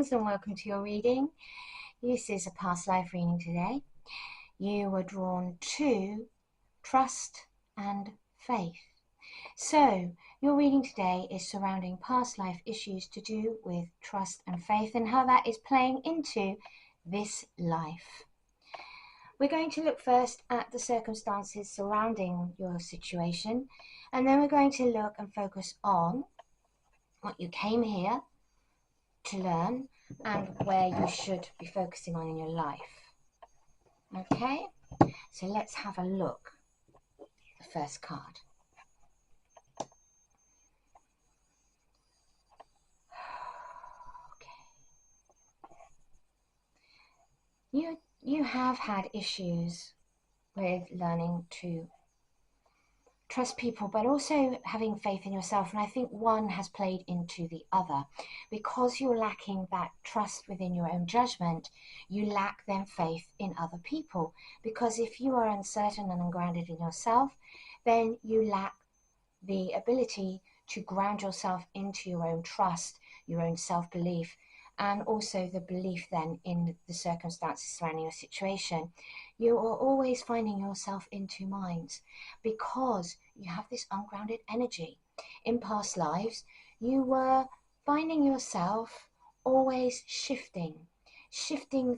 Souls, and welcome to your reading. This is a past life reading today. You were drawn to trust and faith. So your reading today is surrounding past life issues to do with trust and faith and how that is playing into this life. We're going to look first at the circumstances surrounding your situation, and then we're going to look and focus on what you came here to learn and where you should be focusing on in your life. Okay, so let's have a look at the first card. Okay. You have had issues with learning to trust people, but also having faith in yourself, and I think one has played into the other. Because you're lacking that trust within your own judgment, you lack then faith in other people, because if you are uncertain and ungrounded in yourself, then you lack the ability to ground yourself into your own trust, your own self-belief, and also the belief then in the circumstances surrounding your situation. You are always finding yourself in two minds because you have this ungrounded energy. In past lives, you were finding yourself always shifting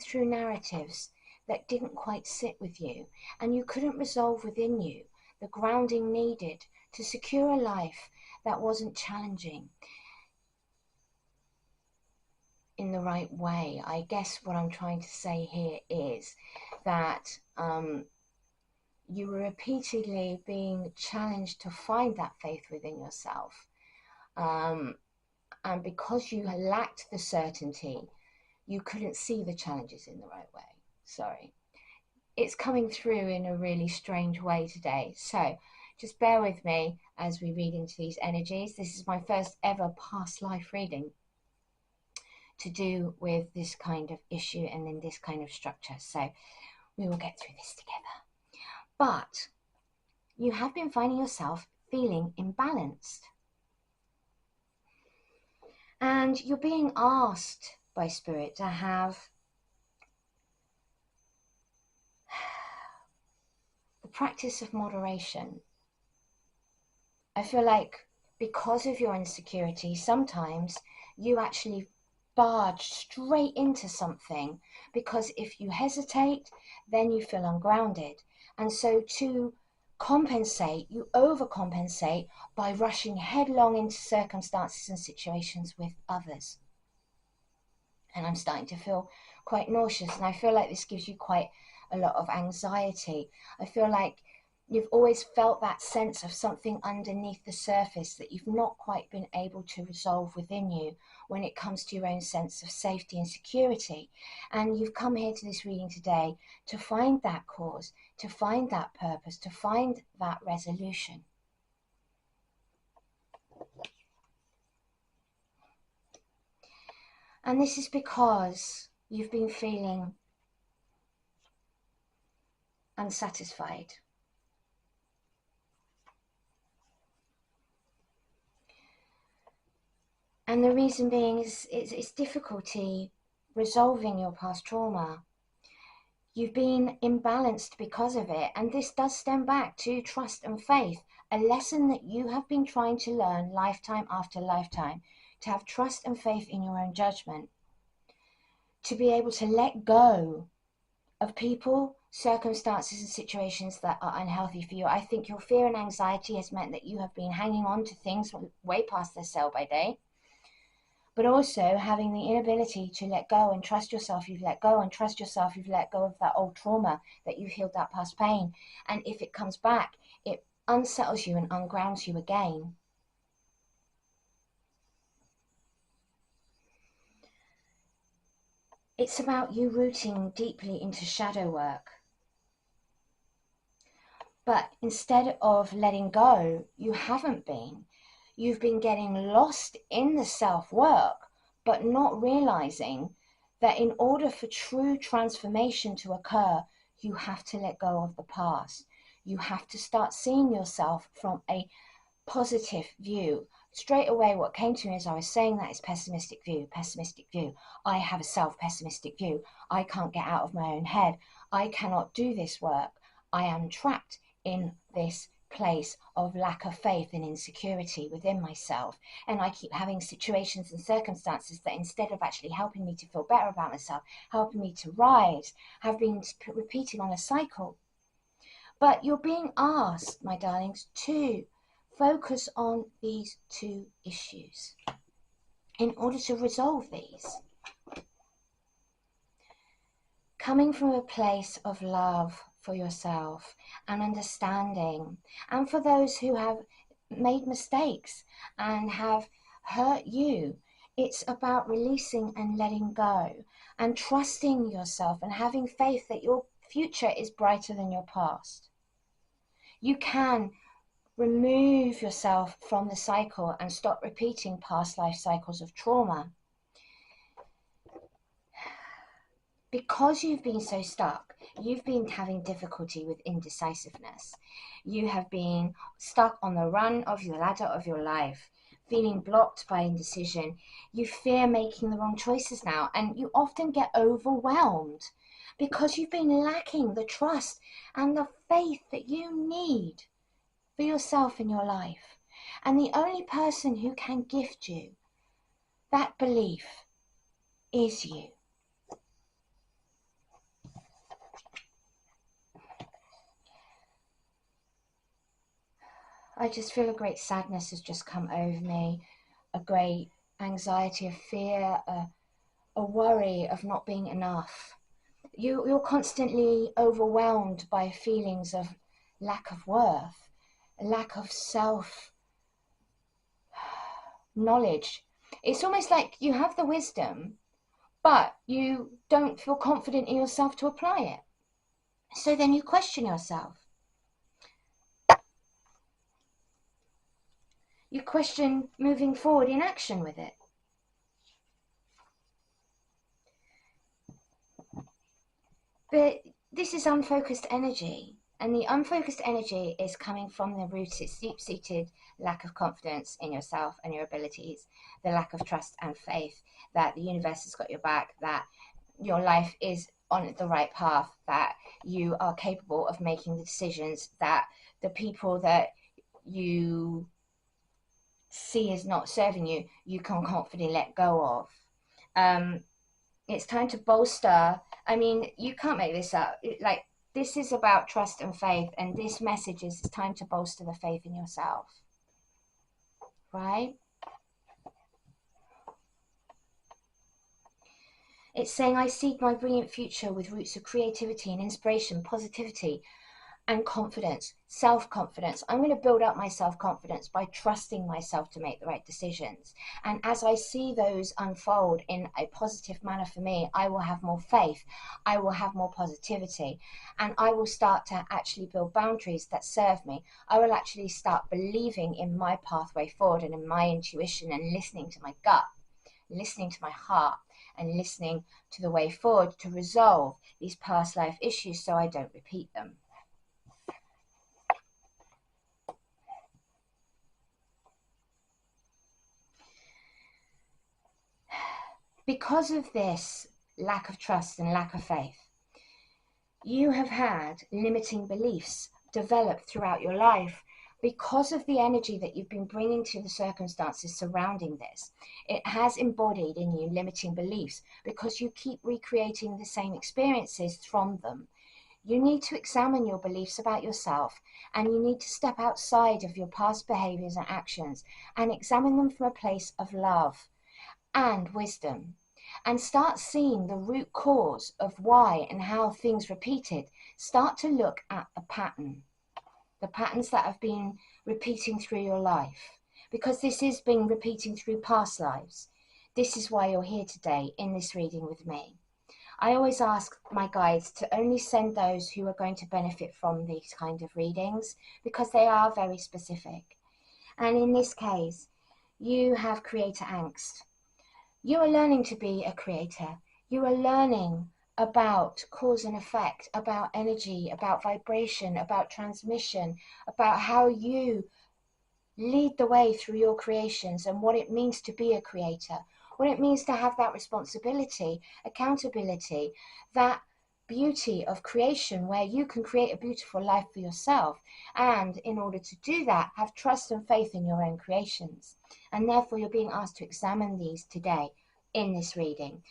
through narratives that didn't quite sit with you, and you couldn't resolve within you the grounding needed to secure a life that wasn't challenging in the right way. I guess what I'm trying to say here is that you were repeatedly being challenged to find that faith within yourself, and because you lacked the certainty, you couldn't see the challenges in the right way. Sorry, it's coming through in a really strange way today, so just bear with me as we read into these energies. This is my first ever past life reading to do with this kind of issue and in this kind of structure, so we will get through this together. But you have been finding yourself feeling imbalanced, and you're being asked by Spirit to have the practice of moderation. I feel like because of your insecurity, sometimes you actually barge straight into something, because if you hesitate, then you feel ungrounded. And so to compensate, you overcompensate by rushing headlong into circumstances and situations with others. And I'm starting to feel quite nauseous, and I feel like this gives you quite a lot of anxiety. I feel like you've always felt that sense of something underneath the surface that you've not quite been able to resolve within you when it comes to your own sense of safety and security. And you've come here to this reading today to find that cause, to find that purpose, to find that resolution. And this is because you've been feeling unsatisfied. And the reason being is it's difficulty resolving your past trauma. You've been imbalanced because of it, and this does stem back to trust and faith, a lesson that you have been trying to learn lifetime after lifetime, to have trust and faith in your own judgment, to be able to let go of people, circumstances and situations that are unhealthy for you. I think your fear and anxiety has meant that you have been hanging on to things way past their sell by day, but also having the inability to let go and trust yourself. You've let go and trust yourself. You've let go of that old trauma, that you've healed that past pain. And if it comes back, it unsettles you and ungrounds you again. It's about you rooting deeply into shadow work. But instead of letting go, you haven't been. You've been getting lost in the self-work, but not realizing that in order for true transformation to occur, you have to let go of the past. You have to start seeing yourself from a positive view, straight away what came to me as I was saying that is pessimistic view, pessimistic view. I have a self-pessimistic view. I can't get out of my own head. I cannot do this work. I am trapped in this place of lack of faith and insecurity within myself. And I keep having situations and circumstances that, instead of actually helping me to feel better about myself, helping me to rise, have been repeating on a cycle. But you're being asked, my darlings, to focus on these two issues in order to resolve these. Coming from a place of love for yourself and understanding, and for those who have made mistakes and have hurt you, it's about releasing and letting go and trusting yourself and having faith that your future is brighter than your past. You can remove yourself from the cycle and stop repeating past life cycles of trauma. Because you've been so stuck, you've been having difficulty with indecisiveness. You have been stuck on the run of the ladder of your life, feeling blocked by indecision. You fear making the wrong choices now, and you often get overwhelmed because you've been lacking the trust and the faith that you need for yourself in your life. And the only person who can gift you that belief is you. I just feel a great sadness has just come over me, a great anxiety, a fear, a worry of not being enough. You're constantly overwhelmed by feelings of lack of worth, lack of self-knowledge. It's almost like you have the wisdom, but you don't feel confident in yourself to apply it. So then you question yourself. You question moving forward in action with it. But this is unfocused energy, and the unfocused energy is coming from the root. It's deep-seated lack of confidence in yourself and your abilities, the lack of trust and faith that the universe has got your back, that your life is on the right path, that you are capable of making the decisions, that the people that you see as not serving you, you can confidently let go of. It's time to bolster. I mean, you can't make this up. Like, this is about trust and faith, and this message is, it's time to bolster the faith in yourself, right? It's saying, I seek my brilliant future with roots of creativity and inspiration, positivity, and confidence, self-confidence. I'm going to build up my self-confidence by trusting myself to make the right decisions. And as I see those unfold in a positive manner for me, I will have more faith, I will have more positivity, and I will start to actually build boundaries that serve me. I will actually start believing in my pathway forward and in my intuition, and listening to my gut, listening to my heart, and listening to the way forward to resolve these past life issues so I don't repeat them. Because of this lack of trust and lack of faith, you have had limiting beliefs develop throughout your life because of the energy that you've been bringing to the circumstances surrounding this. It has embodied in you limiting beliefs because you keep recreating the same experiences from them. You need to examine your beliefs about yourself, and you need to step outside of your past behaviors and actions and examine them from a place of love and wisdom, and start seeing the root cause of why and how things repeated. Start to look at the patterns that have been repeating through your life, because this has been repeating through past lives. This is why you're here today in this reading with me. I always ask my guides to only send those who are going to benefit from these kind of readings, because they are very specific. And in this case, you have creator angst. You are learning to be a creator. You are learning about cause and effect, about energy, about vibration, about transmission, about how you lead the way through your creations and what it means to be a creator, what it means to have that responsibility, accountability, that beauty of creation where you can create a beautiful life for yourself. And in order to do that, have trust and faith in your own creations. And therefore, you're being asked to examine these today in this reading,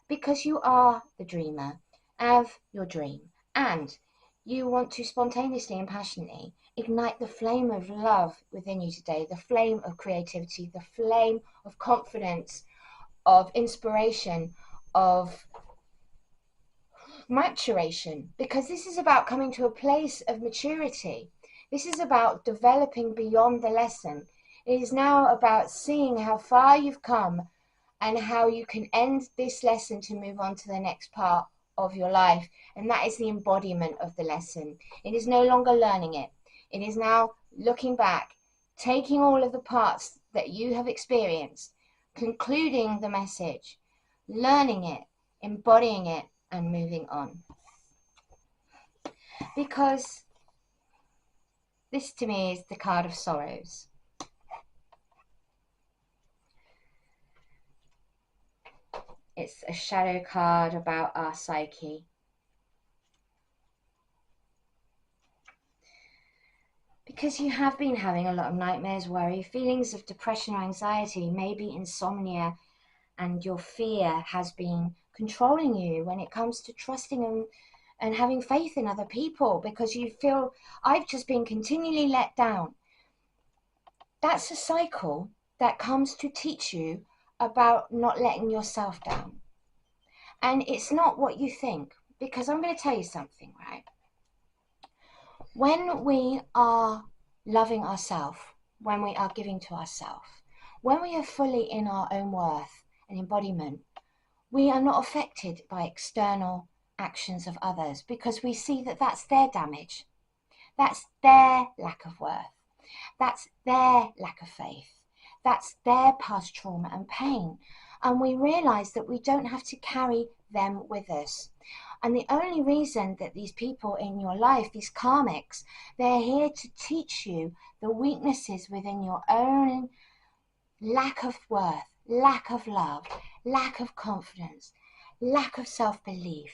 because you are the dreamer of your dream, and you want to spontaneously and passionately ignite the flame of love within you today, the flame of creativity, the flame of confidence, of inspiration, of maturation, because this is about coming to a place of maturity. This is about developing beyond the lesson. It is now about seeing how far you've come and how you can end this lesson to move on to the next part of your life. And that is the embodiment of the lesson. It is no longer learning it. It is now looking back, taking all of the parts that you have experienced, concluding the message, learning it, embodying it, and moving on. Because this to me is the card of sorrows. It's a shadow card about our psyche. Because you have been having a lot of nightmares, worry, feelings of depression or anxiety, maybe insomnia, and your fear has been controlling you when it comes to trusting and having faith in other people, because you feel, I've just been continually let down. That's a cycle that comes to teach you about not letting yourself down. And it's not what you think, because I'm going to tell you something, right? When we are loving ourselves, when we are giving to ourselves, when we are fully in our own worth and embodiment, we are not affected by external actions of others, because we see that that's their damage, that's their lack of worth, that's their lack of faith, that's their past trauma and pain. And we realize that we don't have to carry them with us. And the only reason that these people in your life, these karmics, they're here to teach you the weaknesses within your own lack of worth, lack of love, lack of confidence, lack of self-belief.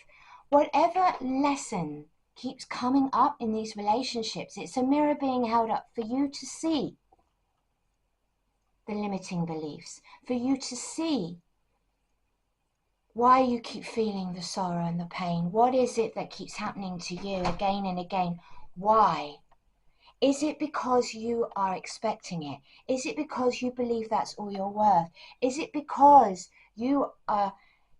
Whatever lesson keeps coming up in these relationships, it's a mirror being held up for you to see the limiting beliefs, for you to see why you keep feeling the sorrow and the pain. What is it that keeps happening to you again and again? Why? Is it because you are expecting it? Is it because you believe that's all you're worth? Is it because you are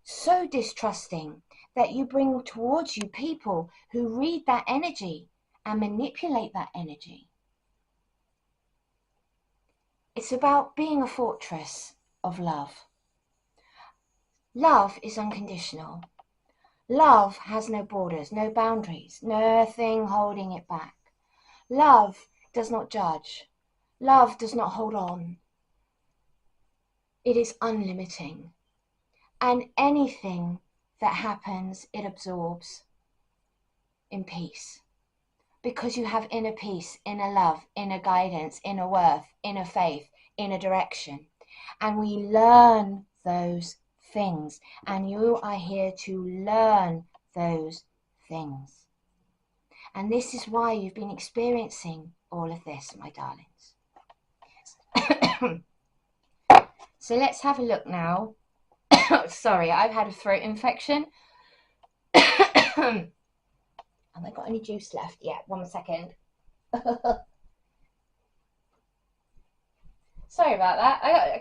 so distrusting that you bring towards you people who read that energy and manipulate that energy? It's about being a fortress of love. Love is unconditional. Love has no borders, no boundaries, nothing holding it back. Love does not judge. Love does not hold on. It is unlimiting. And anything that happens, it absorbs in peace. Because you have inner peace, inner love, inner guidance, inner worth, inner faith, inner direction. And we learn those things. And you are here to learn those things. And this is why you've been experiencing all of this, my darlings. So let's have a look now. Sorry, I've had a throat infection. Have I got any juice left? Yeah, 1 second. Sorry about that. I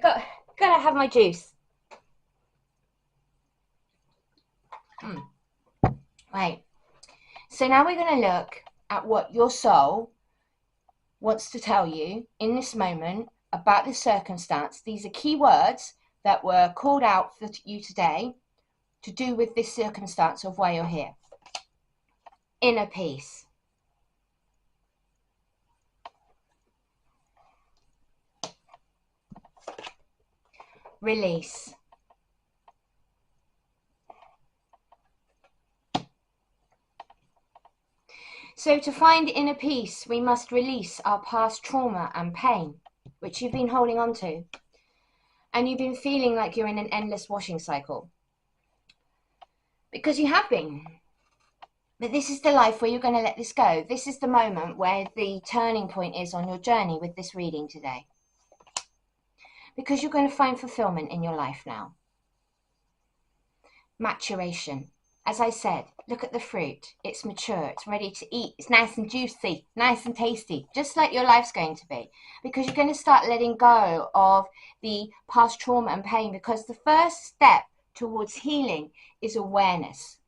gotta have my juice. Right. So now we're going to look at what your soul wants to tell you in this moment about this circumstance. These are key words that were called out for you today to do with this circumstance of why you're here. Inner peace. Release. So to find inner peace, we must release our past trauma and pain. which you've been holding on to. And you've been feeling like you're in an endless washing cycle. Because you have been. But this is the life where you're going to let this go. This is the moment where the turning point is on your journey with this reading today. Because you're going to find fulfillment in your life now. Maturation. As I said, look at the fruit. It's mature. It's ready to eat. It's nice and juicy, nice and tasty, just like your life's going to be. Because you're going to start letting go of the past trauma and pain, because the first step towards healing is awareness.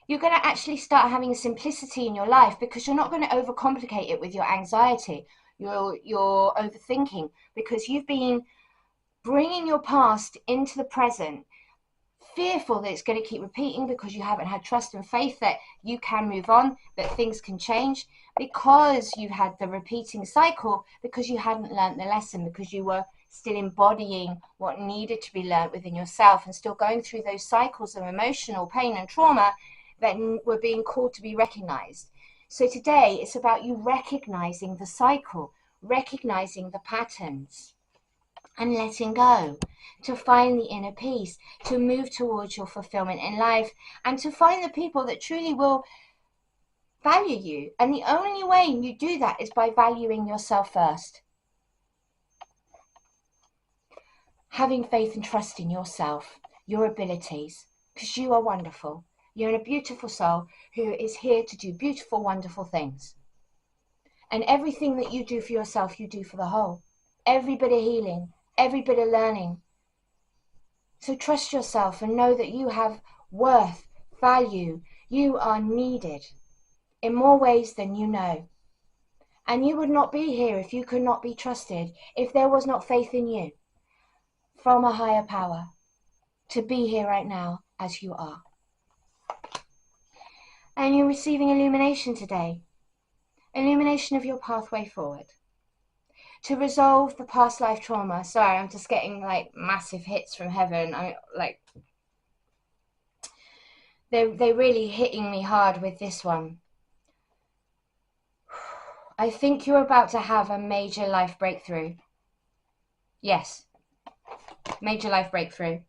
You're going to actually start having a simplicity in your life, because you're not going to overcomplicate it with your anxiety, your overthinking, because you've been bringing your past into the present, fearful that it's going to keep repeating, because you haven't had trust and faith that you can move on, that things can change, because you've had the repeating cycle, because you hadn't learned the lesson, because you were still embodying what needed to be learned within yourself, and still going through those cycles of emotional pain and trauma that were being called to be recognized. So today it's about you recognizing the cycle, recognizing the patterns, and letting go, to find the inner peace, to move towards your fulfillment in life, and to find the people that truly will value you. And the only way you do that is by valuing yourself first. Having faith and trust in yourself, your abilities, because you are wonderful. You're a beautiful soul who is here to do beautiful, wonderful things. And everything that you do for yourself, you do for the whole. Every bit of healing, every bit of learning. So trust yourself and know that you have worth, value. You are needed in more ways than you know. And you would not be here if you could not be trusted, if there was not faith in you from a higher power to be here right now as you are. And you're receiving illumination today. Illumination of your pathway forward. To resolve the past life trauma. Sorry, I'm just getting like massive hits from heaven. They're really hitting me hard with this one. I think you're about to have a major life breakthrough. Yes, major life breakthrough.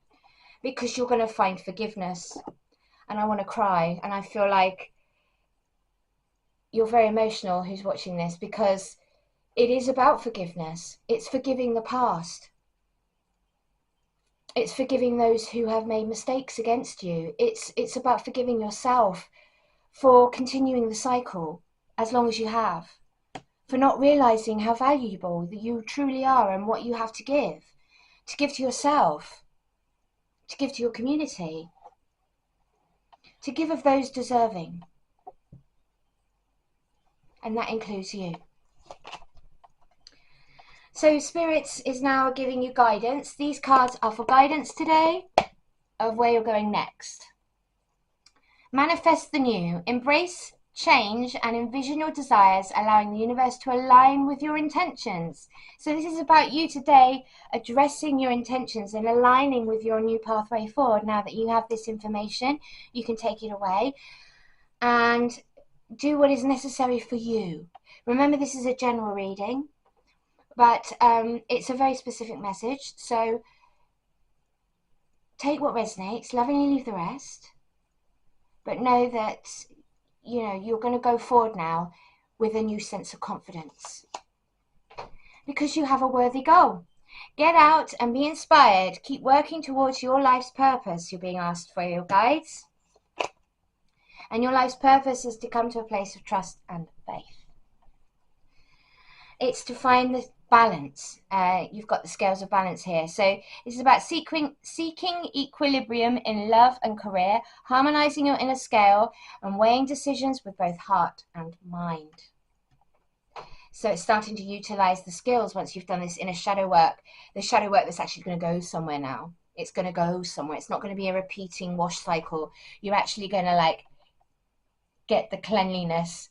Because you're going to find forgiveness. And I want to cry. And I feel like you're very emotional who's watching this, because it is about forgiveness. It's forgiving the past. It's forgiving those who have made mistakes against you. It's about forgiving yourself for continuing the cycle as long as you have. For not realizing how valuable that you truly are and what you have to give to yourself, to give to your community, to give of those deserving. And that includes you. So Spirits is now giving you guidance. These cards are for guidance today of where you're going next. Manifest the new. Embrace change and envision your desires, allowing the universe to align with your intentions. So this is about you today addressing your intentions and aligning with your new pathway forward. Now that you have this information, you can take it away and do what is necessary for you. Remember, this is a general reading, but it's a very specific message. So take what resonates, lovingly leave the rest. But know that, you're going to go forward now with a new sense of confidence. Because you have a worthy goal. Get out and be inspired. Keep working towards your life's purpose. You're being asked for your guides. And your life's purpose is to come to a place of trust and faith. It's to find the balance. You've got the scales of balance here. So this is about seeking equilibrium in love and career, harmonizing your inner scale, and weighing decisions with both heart and mind. So it's starting to utilize the skills once you've done this inner shadow work. The shadow work that's actually going to go somewhere now. It's going to go somewhere. It's not going to be a repeating wash cycle. You're actually going to get the cleanliness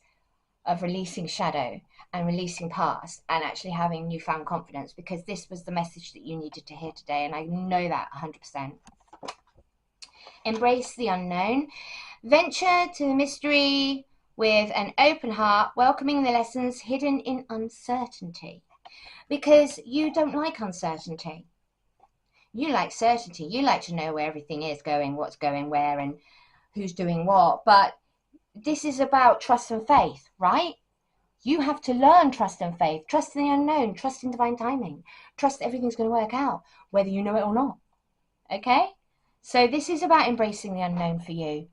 of releasing shadow and releasing past and actually having newfound confidence, because this was the message that you needed to hear today, and I know that 100%. Embrace the unknown. Venture to the mystery with an open heart, welcoming the lessons hidden in uncertainty. Because you don't like uncertainty. You like certainty. You like to know where everything is going, what's going where, and who's doing what. But this is about trust and faith, right? You have to learn trust and faith, trust in the unknown, trust in divine timing, trust that everything's going to work out, whether you know it or not. Okay? So this is about embracing the unknown for you.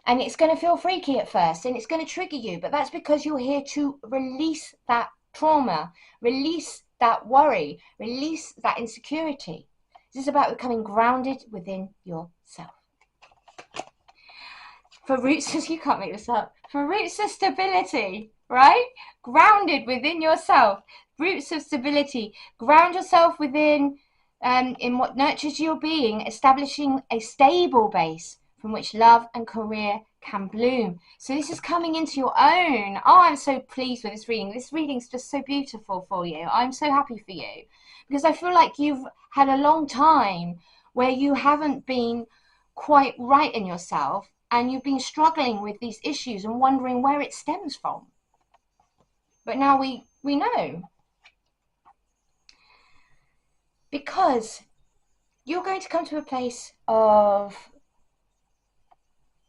And it's going to feel freaky at first, and it's going to trigger you, but that's because you're here to release that trauma, release that worry, release that insecurity. This is about becoming grounded within yourself. For roots, you can't make this up, for roots of stability, right? Grounded within yourself, roots of stability. Ground yourself within, in what nurtures your being, establishing a stable base from which love and career can bloom. So this is coming into your own. Oh, I'm so pleased with this reading. This reading's just so beautiful for you. I'm so happy for you, because I feel like you've had a long time where you haven't been quite right in yourself, and you've been struggling with these issues and wondering where it stems from. But now we know. Because you're going to come to a place of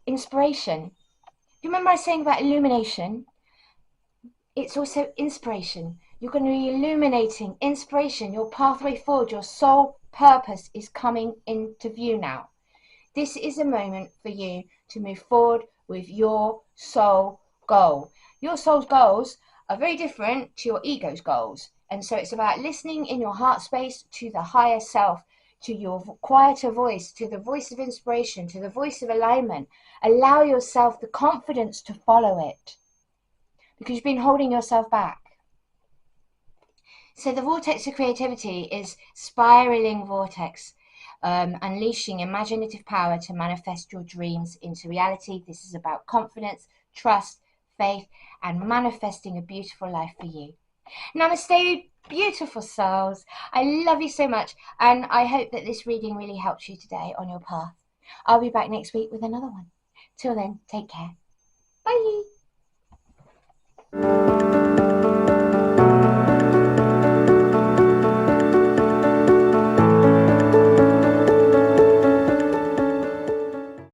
inspiration. You remember I was saying about illumination? It's also inspiration. You're going to be illuminating inspiration. Your pathway forward, your soul purpose is coming into view now. This is a moment for you to move forward with your soul goal. Your soul's goals are very different to your ego's goals. And so it's about listening in your heart space to the higher self, to your quieter voice, to the voice of inspiration, to the voice of alignment. Allow yourself the confidence to follow it, because you've been holding yourself back. So the vortex of creativity is spiraling vortex, unleashing imaginative power to manifest your dreams into reality. This is about confidence, trust, faith, and manifesting a beautiful life for you. Namaste, beautiful souls. I love you so much, and I hope that this reading really helps you today on your path. I'll be back next week with another one. Till then, take care. Bye.